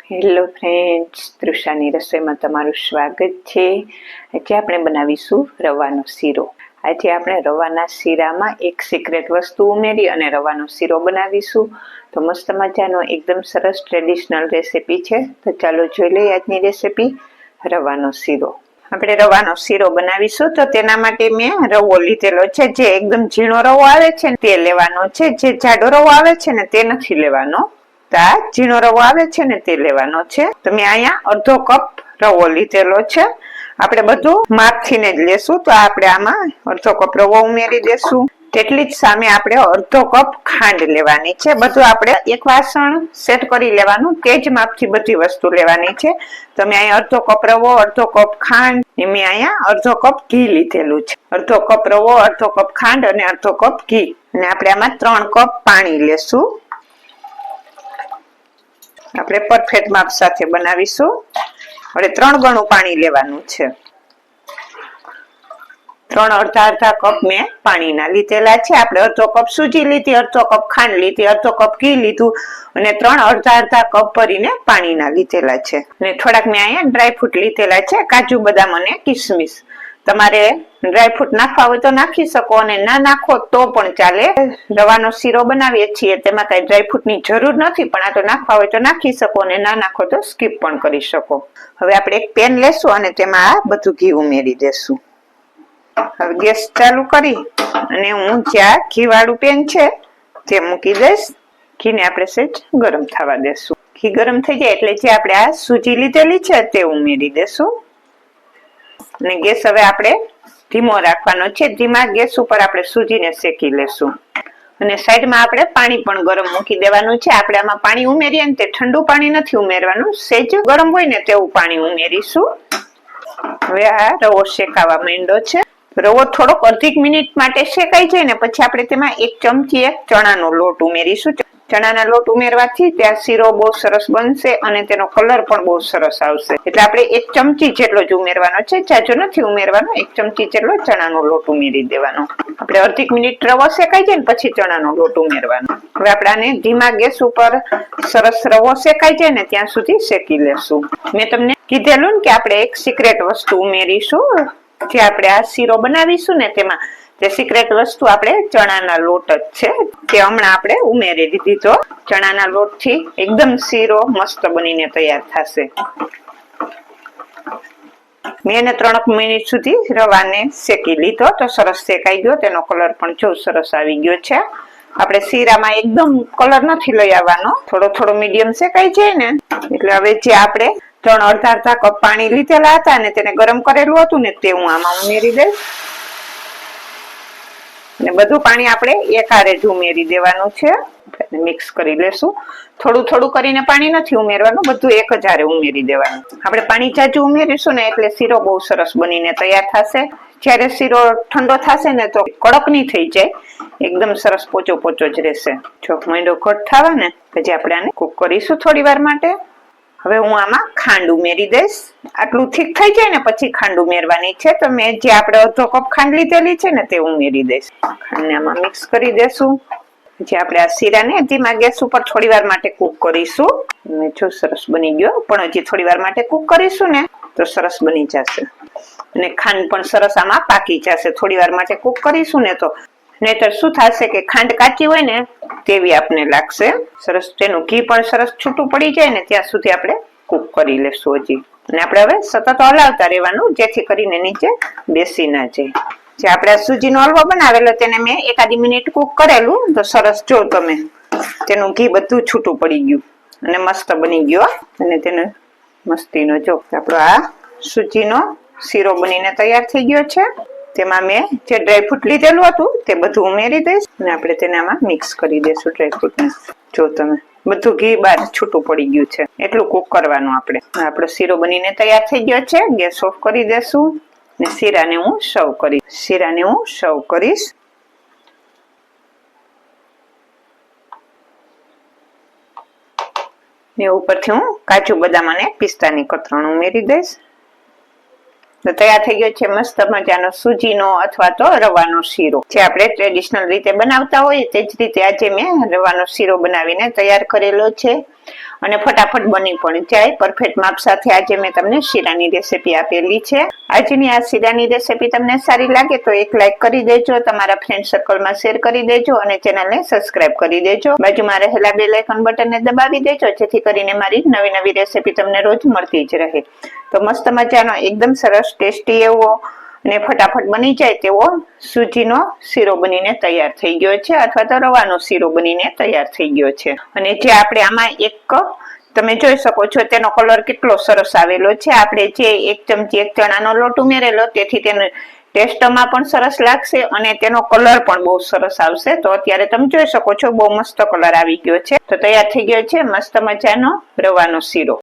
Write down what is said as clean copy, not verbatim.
Hello friends, તૃષાની રસોઈમાં તમારું સ્વાગત છે. આજે આપણે બનાવીશું રવાનો શીરો. આજે આપણે રવાના શીરામાં એક સિક્રેટ વસ્તુ ઉમેરી અને રવાનો શીરો બનાવીશું. તો મસ્ત મજાનો એકદમ સરસ ટ્રેડિશનલ રેસીપી છે. તો ચાલો જોઈ લઈએ આજની રેસીપી, રવાનો શીરો. આપણે રવાનો શીરો બનાવીશું તો તેના માટે મેં રવો લીધેલો છે. જે એકદમ ઝીણો રવો આવે છે ને તે લેવાનો છે. જે જાડો રવો આવે છે ને તે નથી લેવાનો. ઝીણો રવો આવે છે ને તે લેવાનો છે. તો મેં અહીંયા અડધો કપ રવો લીધેલો છે. આપણે બધું માપથીને જ લેશું. તો આપણે આમાં અડધો કપ રવો ઉમેરી દેશું. તેટલી જ સામે આપણે અડધો કપ ખાંડ લેવાની છે. બધું આપણે એક વાસણ સેટ કરી લેવાનું. તે જ માપથી બધી વસ્તુ લેવાની છે. તો મેં અહીંયા અડધો કપ રવો, અડધો કપ ખાંડ, મેં અહીંયા અડધો કપ ઘી લીધેલું છે. અડધો કપ રવો, અડધો કપ ખાંડ અને અડધો કપ ઘી. અને આપણે આમાં 3 કપ પાણી લેશું. આપણે પરફેક્ટ માપ સાથે બનાવીશું. હવે 3 ગણું પાણી લેવાનું છે. 3 અડધા કપ મેં પાણીના લીધેલા છે. આપણે અડધો કપ સૂજી લીધી, અડધો કપ ખાંડ લીધી, અડધો કપ ઘી લીધું અને 3 અડધા કપ ભરીને પાણીના લીધેલા છે. અને થોડાક મેં અહીંયા ડ્રાયફ્રૂટ લીધેલા છે, કાજુ, બદામ અને કિસમિસ. તમારે ડ્રાયફ્રૂટ નાખવા હોય તો નાખી શકો અને ના નાખો તો પણ ચાલે. રવાનો શીરો બનાવીએ છીએ તેમાં કઈ ડ્રાયફ્રૂટ ની જરૂર નથી, પણ આ તો નાખવા હોય તો નાખી શકો અને ના નાખો તો સ્કીપ પણ કરી શકો. હવે આપણે એક પેન લેશું અને તેમાં આ બધું ઘી ઉમેરી દેશું. હવે ગેસ ચાલુ કરી અને હું જ્યાં ઘી વાળું પેન છે તે મૂકી દઈશ. ઘીને આપણે સહેજ ગરમ થવા દેશું. ઘી ગરમ થઈ જાય એટલે જે આપણે આ સૂજી લીધેલી છે તે ઉમેરી દેશું. અને ગેસ હવે આપણે ધીમો રાખવાનો છે. ધીમા ગેસ ઉપર આપણે સૂજીને શેકી લેશું. અને સાઈડમાં આપણે પાણી પણ ગરમ મૂકી દેવાનું છે. આપણે આમાં પાણી ઉમેરીએ ને તે ઠંડુ પાણી નથી ઉમેરવાનું, સહેજ ગરમ હોય ને તેવું પાણી ઉમેરીશું. હવે આ રવો શેકાવા માંડ્યો છે. રવો થોડોક અડધી મિનિટ માટે શેકાઈ જાય ને પછી આપણે તેમાં 1 ચમચી ચણાનો લોટ ઉમેરીશું. ચણાના લોટ ઉમેરવાથી ત્યાં શીરો બહુ સરસ બનશે અને તેનો કલર પણ બહુ સરસ આવશે. એટલે આપણે 1 ચમચી જેટલો જ ઉમેરવાનો છે, જાજો નથી ઉમેરવાનો. 1 ચમચી જેટલો ચણાનો લોટ ઉમેરી દેવાનો. આપણે અડધી મિનિટ રવો શેકાઈ જાય ને પછી ચણાનો લોટ ઉમેરવાનો. હવે આપણે આને ધીમા ગેસ ઉપર સરસ રવો શેકાઈ જાય ને ત્યાં સુધી શેકી લેશું. મેં તમને કીધેલું ને કે આપણે એક સિક્રેટ વસ્તુ ઉમેરીશું. જે આપણે આ શીરો બનાવીશું ને તેમાં જે સિક્રેટ વસ્તુ આપણે ચણાના લોટ જ છે, તે હમણાં આપણે ઉમેરી દીધી. તો ચણાના લોટ થી એકદમ શીરો મસ્ત બનીને તૈયાર થશે. મેં 3 મિનિટ સુધી રવાને શેકી લીધો તો સરસ શેકાઈ ગયો. તેનો કલર પણ જો સરસ આવી ગયો છે. આપણે શીરામાં એકદમ કલર નથી લઈ આવવાનો, થોડો મીડિયમ શેકાઈ જાય ને એટલે હવે જે આપણે 3 અડધા કપ પાણી લીધેલા હતા ને તેને ગરમ કરેલું હતું ને તે હું આમાં ઉમેરી દઈશ. અને બધું પાણી આપણે એકહારે જ ઉમેરી દેવાનું છે. મિક્સ કરી લેશું. થોડું કરીને પાણી નથી ઉમેરવાનું, બધું એક જ હારે ઉમેરી દેવાનું. આપણે પાણી જાજુ ઉમેરીશું ને એટલે શીરો બહુ સરસ બનીને તૈયાર થશે. જ્યારે શીરો ઠંડો થશે ને તો કડક નહીં થઈ જાય, એકદમ સરસ પોચો જ રહેશે. જો માંડો ઘટ થવા ને પછી આપણે આને કૂક કરીશું થોડી વાર માટે. હવે હું આમાં ખાંડ ઉમેરી દઈશ. આટલું ઠીક થઈ જાય ને પછી ખાંડ ઉમેરવાની છે. તો મેં જે આપણે અડધો કપ ખાંડ લીધેલી છે ને તે ઉમેરી દઈશ. ખાંડને આમાં મિક્સ કરી દેશું. જે આપણે આ શીરાને ધીમા ગેસ ઉપર થોડી વાર માટે કૂક કરીશું. જો સરસ બની ગયો, પણ હજી થોડી વાર માટે કૂક કરીશું ને તો સરસ બની જશે. અને ખાંડ પણ સરસ આમાં પાકી જશે. થોડી વાર માટે કૂક કરીશું ને તો, નહીતર શું થશે કે ખાંડ કાચી હોય ને તેવી આપને લાગશે. સરસ તેનું ઘી પણ સરસ છૂટું પડી જાય ને ત્યાં સુધી આપણે કૂક કરી લેશું હજી. અને આપણે હવે સતત હલાવતા રહેવાનું જેથી કરીને નીચે બેસી ના જાય. જે આપણે સૂજીનો હલવો બનાવેલો તેને મેં 1 મિનિટ કૂક કરેલું તો સરસ જો તમે તેનું ઘી બધું છૂટું પડી ગયું અને મસ્ત બની ગયો. અને તેને મસ્તીનો જો આપણો આ સૂજીનો શીરો બનીને તૈયાર થઈ ગયો છે. તેમાં મેં જે ડ્રાયફ્રૂટ લીધેલું હતું તે બધું ઉમેરી દઈશ અને આપણે તેને આમાં મિક્સ કરી દઈશું. ડ્રાયફ્રૂટને જો તમે બધું ઘી બહાર છૂટું પડી ગયું છે એટલું કૂક કરવાનું. આપણો શીરો બનીને તૈયાર થઈ ગયો છે. ગેસ ઓફ કરી દેશું ને શીરાને હું સર્વ કરીશ. ને ઉપરથી હું કાજુ, બદામ અને પિસ્તાની કતરણ ઉમેરી દઈશ. તો તૈયાર થઈ ગયો છે મસ્ત મજાનો સૂજીનો અથવા તો રવાનો શીરો. જે આપણે ટ્રેડિશનલ રીતે બનાવતા હોઈએ તે જ રીતે આજે મેં રવાનો શીરો બનાવીને તૈયાર કરેલો છે. અને ફટાફટ બની પણ જાય પરફેક્ટ માપ સાથે. આજે મેં તમને શીરાની રેસીપી આપેલી છે. આજની આ શીરાની રેસીપી તમને સારી લાગે તો એક લાઈક કરી દેજો, તમારા ફ્રેન્ડ સર્કલમાં શેર કરી દેજો અને ચેનલને સબસ્ક્રાઇબ કરી દેજો. બાજુમાં રહેલા બેલ આઇકન બટનને દબાવી દેજો જેથી કરીને મારી નવી નવી રેસીપી તમને રોજ મળતી જ રહે. તો મસ્ત મજાનો એકદમ સરસ ટેસ્ટી એવો અને ફટાફટ બની જાય તેવો સૂજીનો શીરો બનીને તૈયાર થઈ ગયો છે, અથવા તો રવાનો શીરો બનીને તૈયાર થઈ ગયો છે. અને જે આપણે આમાં એક તમે જોઈ શકો છો તેનો કલર કેટલો સરસ આવેલો છે. આપણે જે 1 ચમચી 1 ચણાનો લોટ ઉમેરેલો તેથી તેનો ટેસ્ટમાં પણ સરસ લાગશે અને તેનો કલર પણ બહુ સરસ આવશે. તો અત્યારે તમે જોઈ શકો છો બહુ મસ્ત કલર આવી ગયો છે. તો તૈયાર થઈ ગયો છે મસ્ત મજાનો રવાનો શીરો.